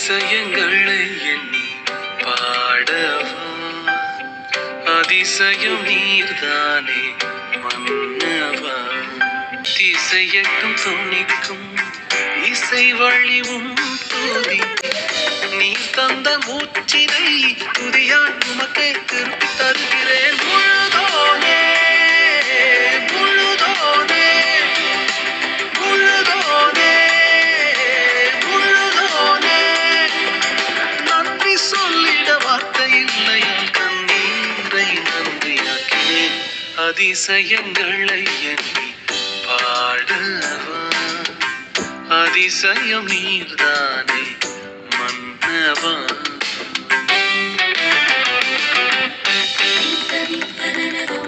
அதிசயங்களை எண்ணி பாடவா, அதிசயம் நீர்தானே மன்னவா. திசையட்டும் துணிக்கும் இசை வழிவும் தூதி, நீ தந்த மூச்சினை துதியான் உமக்கே திருப்பி தருகிறேன். முழுதோனே முழுதோனே முழுதோனே முழுதோனே, நன்றி சொல்லிட வார்த்தை இல்லையால் கண்ணீரை நன்றியாக்கினேன். அதிசயங்களை எண்ணி பாடவா, அதிசயம் நீர்தானே மன்னவா. தரி தரி தரனதோ